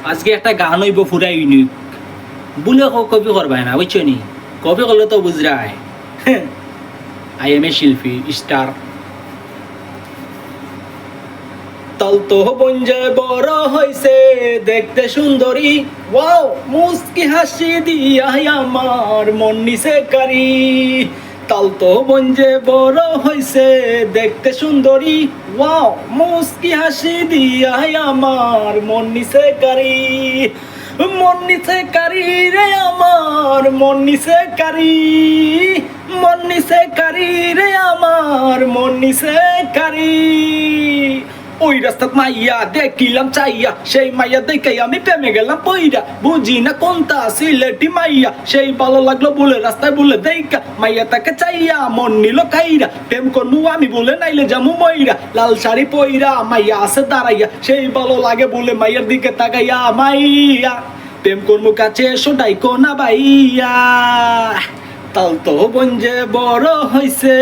আজকে একটা গান হইব পুরা ইউনিক বলে কপি করবাই না বুঝছো নি কপি করলে তো বুঝরাই আই এম এ শিল্পী স্টার তল তো বঞ্জে বড় হইছে দেখতে সুন্দরী ওয়াও মুস্কি হাসি দিয়া আমার মন নিছে কারি তাল তো বঞ্জে বড় হইছে দেখতে সুন্দরী ওয়াও মুস্কি হাসি দিয়া আমার মন নিছে কারি মন নিছে কারি রে আমার মন নিছে কারি মন নিছে কারি রে আমার মন নিছে কারি ওই রাস্তাত মাইয়া দেখিলাম চাইয়া সেই মাইয়া দেখে আমি প্রেমে গেলাম পইরা বুঝি না কোনটা সিলেটি মাইয়া সেই ভালো লাগলো বলে রাস্তায় বলে দেখা মাইয়া তাকে চাইয়া মন নিল কাইরা প্রেম করমু আমি বলে নাইলে জামু মইরা লাল শাড়ি পইরা মাইয়া আছে দাঁড়াইয়া সেই ভালো লাগে বলে মাইয়ার দিকে তাকাইয়া মাইয়া প্রেম করমু কাছে এসো ডাইকো না বাইয়া তাল তো বঞ্জে বড় হইছে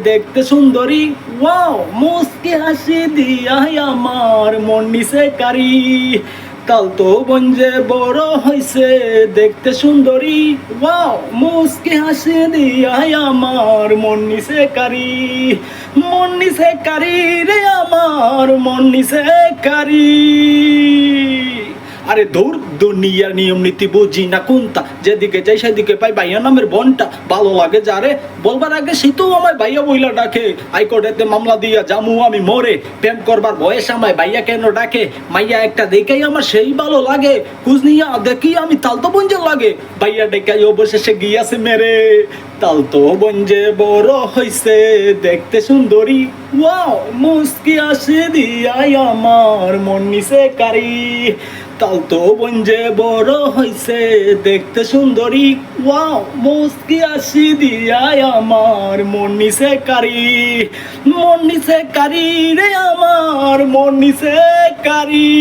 দেখতে সুন্দরী ওয়াও মুস্কি হাসি দিয়া আমার মন নিছে কারি তাল তো বঞ্জে বড় হইছে দেখতে সুন্দরী ওয়াও মুস্কি হাসি দিয়া আমার মন নিছে কারি মন নিছে কারি রে আমার মন নিছে কারি আরে দৌড় দুনিয়ার নিয়ম নীতি বুঝি না কোনটা যেদিকে যাই সেদিকে পাই ভাইয়া নামের বনটা ভালো লাগে যারে বলবার আগে সে তো আমায় ভাইয়া বইলা ডাকে হাইকোর্টেতে মামলা দিয়া জামু আমি মরে প্রেম করবার বয়স আমায় ভাইয়া কেন ডাকে মাইয়া একটা দেখেই আমার সেই ভালো লাগে খুঁজ নিয়া দেখি আমি তাল তো বঞ্জে লাগে ভাইয়া ডেকাই অবশেষে গিয়াছে মেরে তাল তো বঞ্জে বড় হইছে দেখতে সুন্দরী ওয়াও মুস্কি আসে দিয়াই আমার মন নিছে কারি তাল তো বঞ্জে বড় হইছে দেখতে সুন্দরী ওয়াও মুস্কি আসি দিয়াই আমার মন নিছে কারি রে আমার মন নিছে কারি।